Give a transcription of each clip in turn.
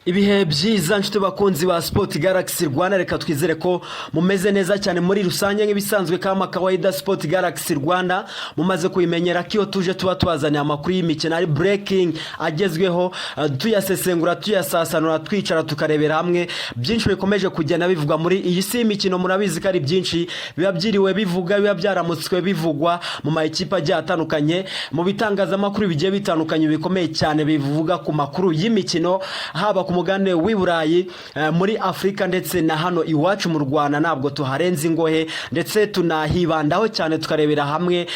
Ibihe byiza nshuti bakunzi ba Sport Galaxy Rwanda, reka twizere ko mumeze neza cyane muri rusange nk'ibisanzwe kama kawaida. Sport Galaxy Rwanda mumaze kuyimenyera kiyo tuje tuba twazaniye amakuru y'imikino ari breaking agezweho, tuyasesengura tuyasasanura twicara tukarebera hamwe byinshi bikomeje kugenda bivugwa muri iyi si y'imikino. Murabizi ko ari byinshi biba byiriwe bivuga, biba byaramutswe bivugwa mu mayikipe agiye atandukanye, mu bitangazamakuru bigiye bitandukanye bikomeye cyane bivuga ku makuru y'imikino, haba ku mugane w'i Burayi, muri Afrika ndetse na hano iwacu mu Rwanda. Ntabwo tuharenze ingohe ndetse tunahibandaho cyane tukarebera hamwe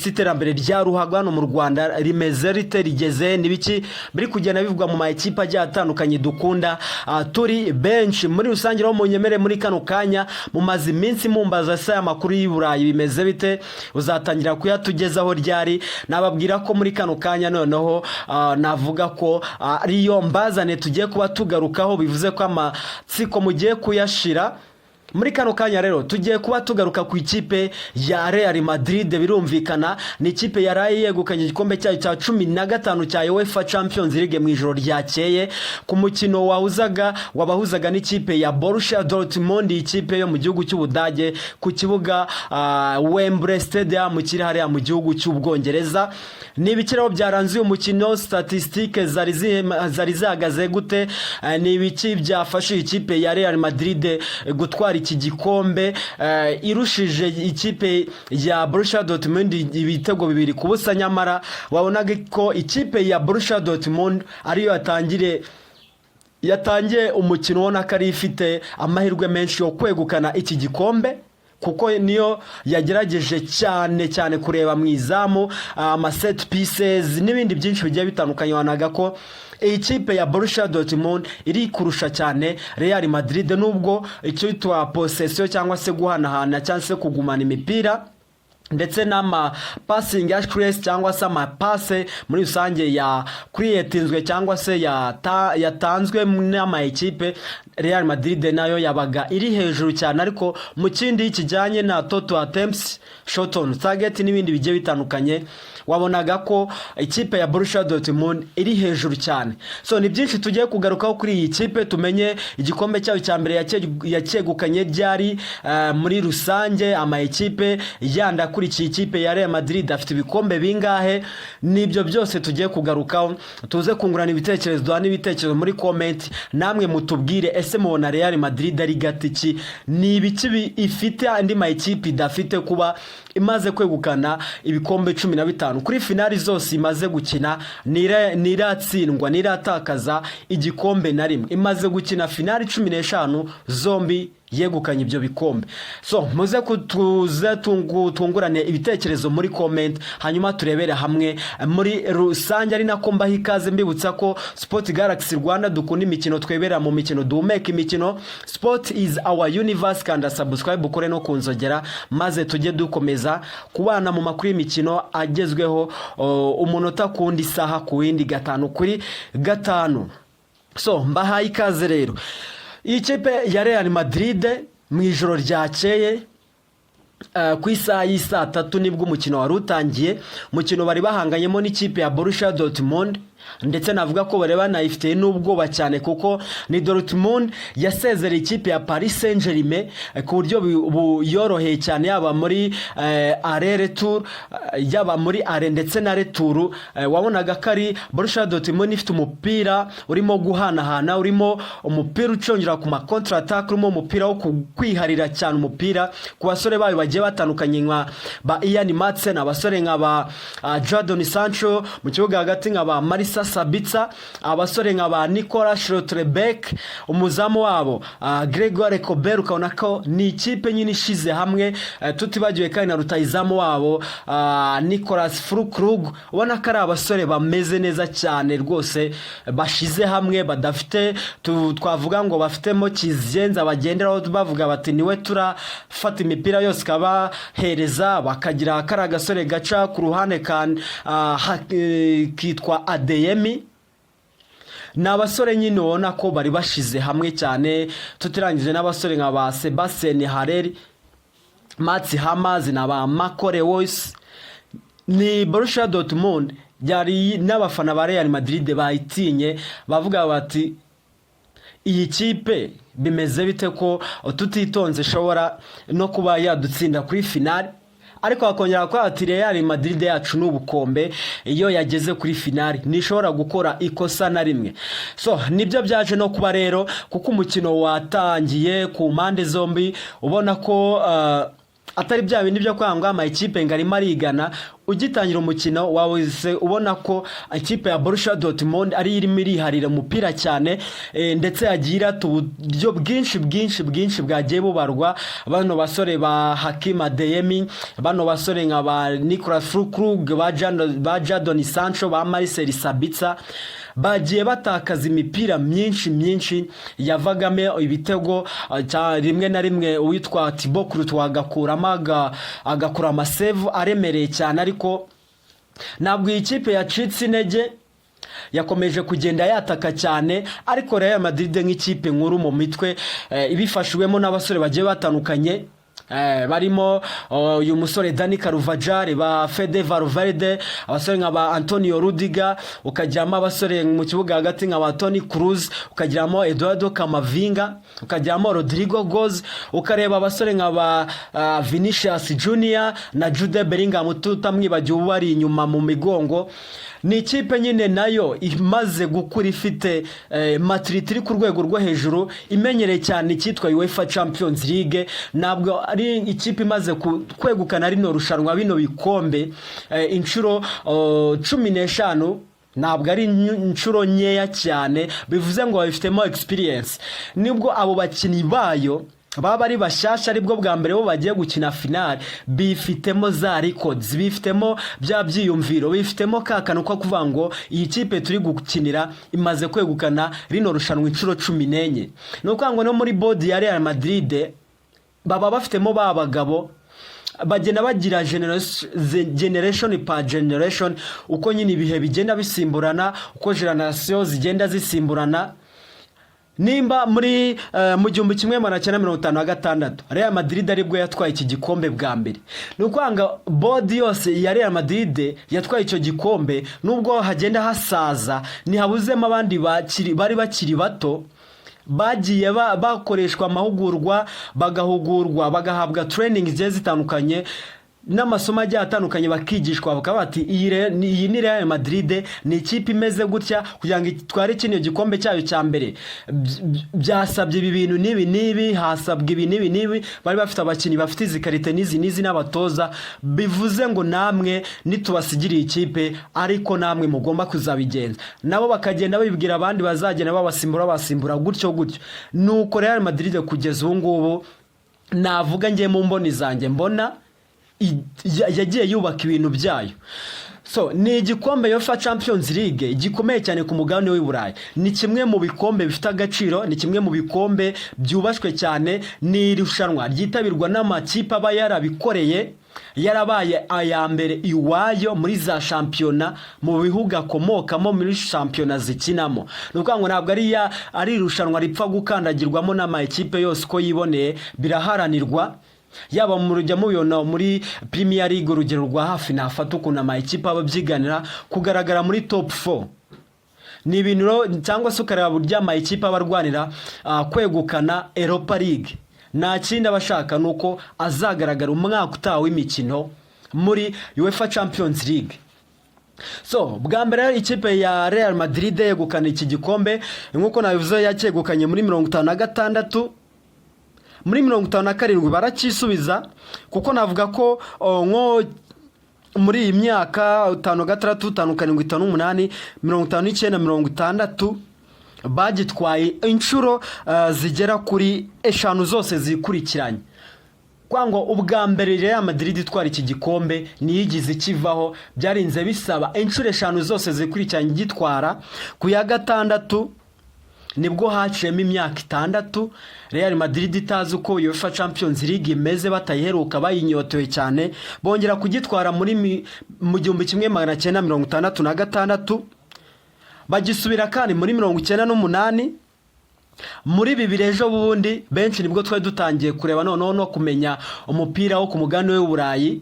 iterambere rya ruhago hano mu Rwanda rimeze rite, rigeze nibiki biri kugenda bivugwa mu mayikipe agiye atandukanye dukunda turi benshi. Muri rusange aho munyemere muri kano kanya mumaze iminsi mumbaza se amakuru y'i Burayi bimeze bite, uzatangira kuyatugezaho ryari. Nababwira ko muri kano kanya noneho navuga ko ariyo mbazane tugiye kuba tugarukaho, bivuze ko amatsiko mugiye kuyashira. Muri kano kanya rero tugiye kuba tugaruka ku ikipe ya Real Madrid. Birumvikana ni ikipe yaraye yegukanye igikombe cyayo cya 15 cya UEFA Champions League mu ijoro ryakeye ku mukino wabahuzaga n'ikipe ya Borussia Dortmund, ikipe yo mu gihugu cy'Ubudage, ku kibuga Wembley Stadium kiri hariya mu gihugu cy'Ubwongereza. Ni ibikiraho byaranze uyu mukino, statistique zari zihagaze gute, ni ibiki byafashe ikipe ya Real Madrid gutwara iki gikombe irushije ikipe ya Borussia Dortmund ibitego 2-0. Nyamara wabonaga ko ikipe ya Borussia Dortmund ariyo yatangiye umukino ubona ko ari ifite amahirwe menshi yo kwegukana iki gikombe, kuko niyo yagerageje cyane kureba mu izamu, ama set pieces n'ibindi byinshi bigiye bitandukanye. Wanaga ko ikipe ya Borussia Dortmund iri kurusha cyane Real Madrid, nubwo icyo yitwa possession cyangwa se guhanahana cyangwa se kugumana imipira ndetse n'ama passing accuracy cyangwa se ama passe muri rusange ya creatinzwe cyangwa se yatanzwe n'ama equipe, Real Madrid nayo yabaga iri hejuru cyane. Ariko mu kindi kijyanye na total attempts, shot on target n'ibindi bigiye bitandukanye, wabonaga ko ikipe ya Borussia Dortmund iri hejuru cyane. So ni byinshi tugiye kugarukaho kuri iyi kipe, tumenye igikombe cyayo cya mbere yacyegukanye ryari, muri rusange ama equipe yanda kuri iki kipe ya Real Madrid afite ibikombe bingahe. Nibyo byose tugiye kugarukaho, tuze kungurana ibitekerezo, duhana ibitekerezo muri comment, namwe mutubwire ese mubona Real Madrid ari gatiki, ni ibiki ifite andi ma equipe idafite kuba imaze kwegukana ibikombe 15 kuri finali zose imaze gukina, niratsindwa niratakaza igikombe na rimwe. Imaze gukina finali 15 zombi yegukanye ibyo bikombe. So muze kutuze tungurane ibitekerezo muri comment, hanyuma turebere hamwe muri rusange. Ari nako mbaha ikaze mbibutsa ko Sport Galaxy Rwanda dukunda imikino, twebera mu mikino, duhumeka imikino. Sport is our universe, kandi subscribe ukore no kunzogera maze tujye dukomeza kubana mu makuru y'imikino agezweho umunota kundi saha ku windi, 5 kuri 5. So mbaha ikaze rero. Ikipe ya Real Madrid mu ijoro ryakeye ku isaha y'isa 3 nibwo umukino wari utangiye. Umukino bari bahanganyemo n'ikipe ya Borussia Dortmund, ndetse navuga ko bari banayifite n'ubwoba cyane, kuko ni Dortmund yasezereye ikipe ya Paris Saint-Germain ku buryo yoroheye cyane, yaba muri aller retour, yaba muri aller ndetse na retour. Wabonaga ko ari Borussia Dortmund ifite umupira urimo guhanahana, urimo umupira ucongera ku ma contre attack, urimo umupira wo kwiharira cyane umupira ku basore bayo bagiye batandukanye nka ba Ian Madsen, abasore nka ba Jadon Sancho, mu kibuga hagati nka ba Marisa Sabitzer, abasore nka ba Nicolas Schlotterbeck, umuzamu wabo Gregor Kobel. Ukabona ko ni ikipe nyine ishize hamwe, tutibagiwe kandi na rutayizamu wabo Nicolas Füllkrug. Ubona ko ari abasore bameze neza cyane rwose, bashize hamwe, badafite twavuga ngo bafitemo kizenza bagenderaho bavuga bati niwe turafata imipira yose kabahereza, bakagira kari agasore gaca ku ruhande kitwa Adeyemi. Ni abasore nyine ubona ko bari bashize hamwe cyane, tutirangije n'abasore nka ba Sebastian Haller, Mats Hummels na ba Marco Reus. Ni Borussia Dortmund yari n'abafana ba Real Madrid bayitinye, bavuga bati iyi kipe bimeze bite ko tutitonze ishobora no kuba yadutsinda kuri finale, ariko hakongera ko ati Real Madrid yacu n'ubukombe iyo yageze kuri finale nishobora gukora ikosa na rimwe. So nibyo byaje no kuba rero, kuko umukino watangiye ku mpande zombi ubona ko atari bya bindi byo kwanga ama ikipe ngarimo arigana. Ugitangira umukino waweze ubona ko ikipe ya Borussia Dortmund ari irimo iriharira umupira cyane, ndetse yagira tuburyo bwinshi bwagiye bubarwa. Bano basore ba Hakim Adeyemi, bano basore nka ba Nicolas Füllkrug, ba Jadon Sancho, ba Marcel Sabitzer bagiye batakaza imipira myinshi yavagamo ibitego. Rimwe na rimwe uwitwa Thibaut Courtois agakura amasevu aremereye cyane, ariko ntabwo iyi kipe yacitse intege, yakomeje kugenda yataka cyane. Ariko Real Madrid nk'ikipe nkuru mu mitwe ibifashwemo n'abasore bagiye batandukanye, barimo uyu musore Dani Carvajal, ba Fede Valverde, abasore nka ba Antonio Rudiger, ukajyamo abasore mu kibuga hagati nka ba Toni Kroos, ukajyamo Eduardo Camavinga, ukajyamo Rodrigo Goes, ukareba abasore nka ba Vinicius Junior na Jude Bellingham, tutamwibagiwe ubari inyuma mu migongo. Ni ikipe nyine nayo imaze gukura, ifite maturity ku rwego rwo hejuru, imenyereye cyane icyitwa UEFA Champions League. Ntabwo ari ikipe imaze kwegukana rino rushanwa, bino bikombe inshuro 15, ntabwo ari inshuro nkeya cyane, bivuze ngo babifitemo experience. Nibwo abo bakinnyi bayo baba ari bashasha, aribwo bwa mbere bo bagiye gukina finale, bifitemo za records, bifitemo bya byiyumviro, bifitemo kakano ko kuvuga ngo iyi kipe turi gukinira imaze kwegukana rino rushanwa inshuro 14. Nuko ngo no muri board ya Real Madrid baba bafitemo ba bagabo bagenda bagira generation per generation, uko nyine ibihe bigenda bisimburana, uko generation zigenda zisimburana. Nimba muri mu 1956 Real Madrid aribwo yatwaye iki gikombe bwa mbere, nukwanga board yose ya Real Madrid yatwaye icyo gikombe, nubwo hagenda hasaza ntihabuzemo abandi bari bakiri bato bagiye bakoreshwa amahugurwa, bagahugurwa, bagahabwa training zigiye zitandukanye n'amasomo agiye atandukanye, bakigishwa bakaba bati iyi ni Real Madrid, ni ikipe imeze gutya kugira ngo itware kino gikombe cyayo cya mbere. Byasabye ibi bintu nibi, hasabwe ibi nibi, bari bafite abakinnyi bafite izi karite nizi n'abatoza. Bivuze ngo namwe nitubasigira ikipe, ariko namwe mugomba kuzabigenza. Nabo bakagenda babibwira abandi, bazagenda basimbura gutyo. Nuko Real Madrid kugeza ubu ngubu navuga ngiye mu mboni zanjye mbona yagiye yubaka ibintu byayo. So ni igikombe UEFA Champions League gikomeye cyane ku mugabane w'i Burayi, ni kimwe mu bikombe bifite agaciro, ni kimwe mu bikombe byubashwe cyane. Ni irushanwa ryitabirwa n'amakipe aba yarabikoreye, yarabaye aya mbere iwayo muri za shampiyona mu bihugu akomokamo, muri shampiyona zikinamo. Nuko ngo ntabwo ari irushanwa ripfa gukandagirwamo n'amakipe yose uko yiboneye, biraharanirwa. Yaba mu rujya mubibona muri Premier League, urugero rwa hafi nafata ukuntu amakipe ababyiganira kugaragara muri top 4. Ni ibintu cyangwa se ukareba burya amakipe abarwanira kwegukana Europa League. Nta kindi abashaka nuko azagaragara umwaka utaha w'imikino muri UEFA Champions League. So bwa mbere ikipe ya Real Madrid yegukana iki gikombe, nkuko nabivuze yakegukanye muri 56, muri 57 barakisubiza, kuko navuga ko nko muri iyi myaka 56, 57, 58, 59, 60 bagitwaye inshuro zigera kuri 5 zose zikurikiranye. Kwango ubwa mbere Real Madrid itwara iki gikombe niyigize kivaho, byarinze bisaba inshuro 5 zose zikurikiranye gitwara. Ku ya gatandatu nibwo haciyemo imyaka 6 Real Madrid itazi uko UEFA Champions League imeze, batayiheruka bayinyotoye cyane, bongera kugitwara muri mu 1966, bagisubira kandi muri 98, muri bibiri ejo bundi benshi nibwo twari dutangiye kureba noneho no kumenya umupira wo ku mugani w'Uburayi,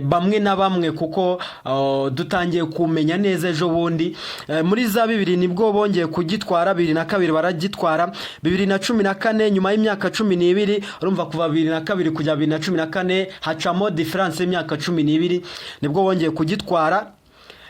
bamwe na bamwe kuko dutangiye kumenya neza ejo bundi. Muri za bibiri nibwo bongeye kugitwara, 2002 baragitwara, 2014 nyuma y'imyaka 12 urumva kuva 2002 kujya 2014 hacamo difference y'imyaka 12 nibwo bongeye kugitwara.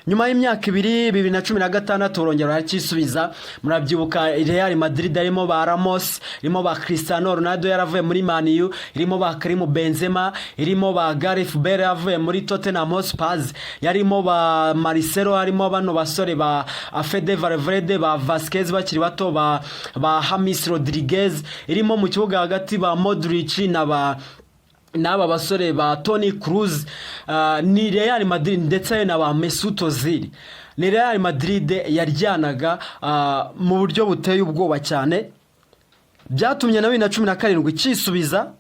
Nyuma y'imyaka 2016 urongera barakisubiza. Murabyibuka Real Madrid arimo ba Ramos, irimo ba Cristiano Ronaldo yaravuye muri Man U, irimo ba Karim Benzema, irimo ba Gareth Bale yavuye muri Tottenham Hotspur, yarimo ba Marcelo, harimo bano basore ba Fede Valverde, ba Vasquez bakiri bato, ba James Rodriguez, irimo mu kibuga hagati ba Modric n'aba basore ba Toni Kroos. Ni Real Madrid ndetse na ba Mesut Ozil. Ni Real Madrid yaryanaga mu buryo buteye ubwoba cyane, byatumye na 2017 cyisubiza,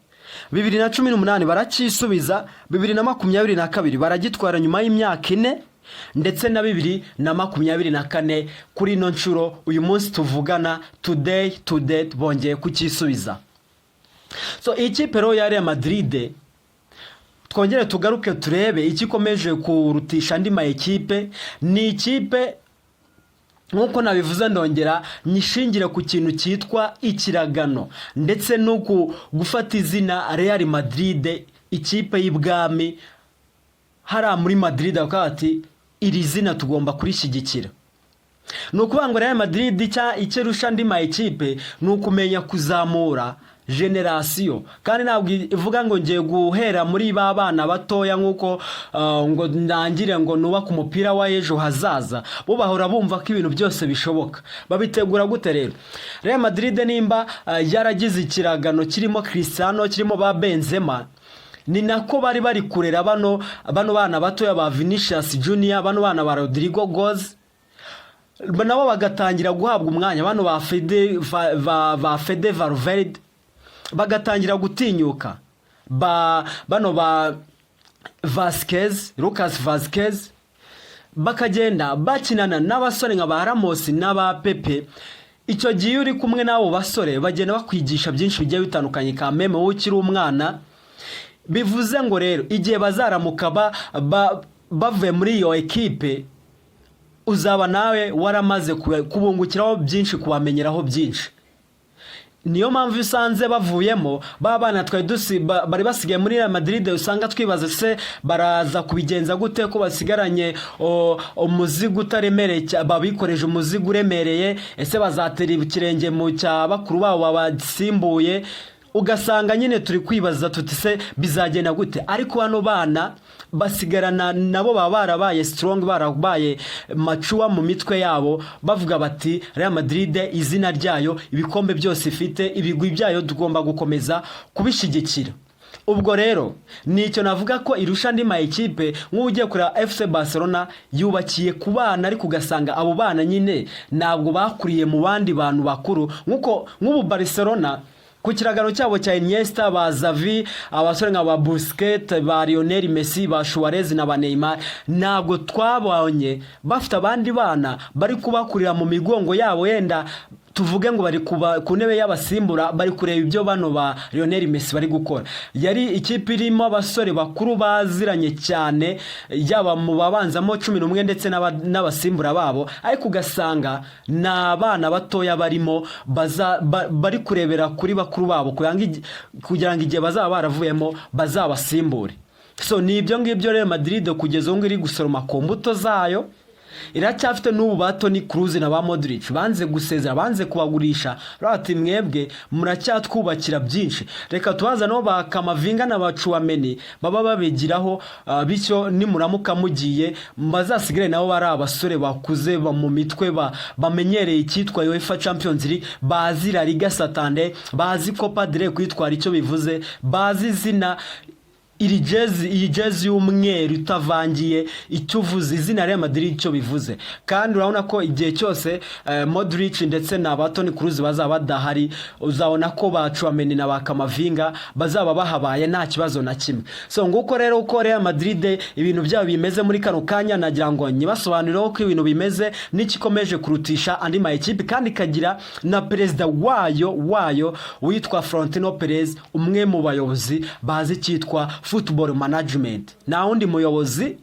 2018 barakisubiza, 2022 baragitwara nyuma y'imyaka 4 ndetse na 2024 kuri no nshuro uyu munsi tuvugana today bongeye kukisubiza. So ikipe rero ya Real Madrid twongere tugaruke turebe ikikomeje kurutisha andi ma ekipe. Ni ikipe nkuko nabivuze ndongera nyishingire ku kintu cyitwa ikiragano ndetse no gufata izina Real Madrid, ikipe y'ibwami hara muri Madrid akati iri zina tugomba kurishyigikira. Nukuvuga ngo Real Madrid ikirusha andi ma ekipe nukumenya kuzamura generation, kandi ntabwo ivuga ngo ngiye guhera muri babana batoya nkuko ngo ndangire ngo nuba ku mupira wa ejo hazaza. Bo bahora bumva ko ibintu byose bishoboka. Babitegura gute rero? Real Madrid nimba yaragize ikiragano kirimo Cristiano, kirimo ba Benzema, ni nako bari kurera bano bana batoya ba Vinicius Junior, bano bana ba Rodrigo Goes, nabo bagatangira guhabwa umwanya, bano ba Fede Valverde bagatangira gutinyuka, bano ba Vasquez, Lucas Vasquez, bakagenda bakinana n'abasore nka ba Ramos n'aba Pepe. Icyo gihe uri kumwe nabo basore bagenda bakwigisha byinshi bigiye bitandukanye ka meme wowe ukiri umwana. Bivuze ngo rero igihe bazaramuka bavuye muri iyo ekipe, uzaba nawe waramaze kubungukiraho byinshi, kubamenyeraho byinshi. Niyo mpamvu usanze bavuyemo babana bari basigaye muri Real Madrid, usanga twibaza se baraza kubigenza gute ko basigaranye umuzigo utaremereye, babikoreje umuzigo uremereye, ese bazatera ikirenge mu cya bakuru babo babasimbuye. Ugasanga nyine turi kwibaza tuti se bizagenda gute. Ariko hano bana basigarana nabo barabaye strong, barabaye macuwa mu mitwe yabo, bavuga bati Real Madrid izina ryayo, ibikombe byose ifite, ibigwi byayo tugomba gukomeza kubishigikira. Ubwo rero nicyo navuga ko irusha andi ma ekipe. Nk'ugiye kuri FC Barcelona yubakiye ku bana, ariko ugasanga abo bana nyine ntabwo bakuriye mu bandi bantu bakuru. Nk'ubu Barcelona ku kiragano cyabo cya Iniesta, ba Xavi, abasore nka ba Busquets, ba Lionel Messi, ba Suarez na ba Neymar, ntabwo twabonye bafite abandi bana bari kubakurira mu migongo yabo, yenda tuvuge ngo bari ku ntebe y'abasimbura, bari kureba ibyo bano ba Lionel Messi bari gukora. Yari ikipe irimo abasore bakuru baziranye cyane, yaba mu babanzamo 11 ndetse n'abasimbura babo, ariko ugasanga n'abana batoya barimo bari kurebera kuri bakuru babo kugira ngo igihe bazaba baravuyemo bazabasimbure. So ni ibyo ngibyo Real Madrid kugeza ubu iri gusoroma ku mbuto zayo. Iracyafite n'ubu ba Toni Kroos na ba Modric banze gusezera, banze kubagurisha. Rati mwebwe muracyatwubakira byinshi, reka tubaza no ba Kamavinga na ba Chouameni baba babigiraho, bityo nimuramuka mugiye bazasigare nabo bari abasore bakuze mu mitwe, bamenyereye icyitwa UEFA Champions League, bazi La Liga Santander, bazi Copa del Rey kwitwara icyo bivuze, bazi izina iyi jezi y'umweru itavangiye icyo uvuze, izina Real Madrid icyo bivuze. Kandi urabona ko igihe cyose Modric ndetse na Toni Kroos bazaba badahari, uzabona ko ba Tchouaméni na ba Kamavinga bazaba bahabaye nta kibazo na kimwe. So nguko rero uko Real Madrid ibintu byabo bimeze muri kano kanya, nagira ngo nyibasobanurire uko ibintu bimeze n'ikikomeje kurutisha andi ma equipe, kandi kagira na perezida wayo witwa Florentino Perez, umwe mu bayobozi bazi cyitwa football management. Na wundi muyobozi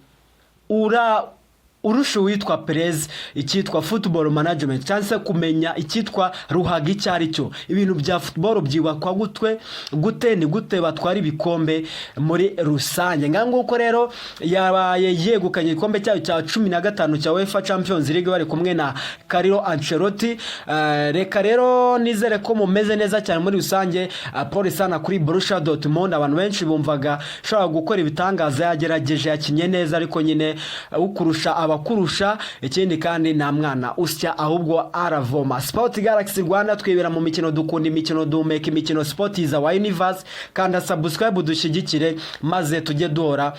urusha witwa Perez icyitwa football management, cyangwa kumenya icyitwa ruhaga icyari cyo. Ibintu bya football byibakwa gute batwara ibikombe muri rusange. Nguko rero yabaye yegukanye igikombe cyayo cya 15 cya UEFA Champions League bari kumwe na Carlo Ancelotti. Reka rero nizere ko mumeze neza cyane muri rusange. Paul sana kuri Borussia Dortmund, abantu benshi bumvaga shobora gukora ibitangaza, yagerageje yakinye neza, ariko nyine ukurusha abakurusha, ikindi kandi nta mwana usya ahubwo aravoma. Sport Galaxy Rwanda, twibera mu mikino, dukunda imikino, duhumeka imikino. Sport is our universe. Kanda subscribe dushyigikire, maze tujye duhora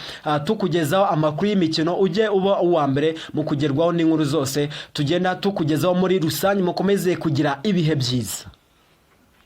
tukugezaho amakuru y'imikino, ujye uba uwa mbere mu kugerwaho n'inkuru zose tugenda tukugezaho muri rusange. Mukomeze kugira ibihe byiza.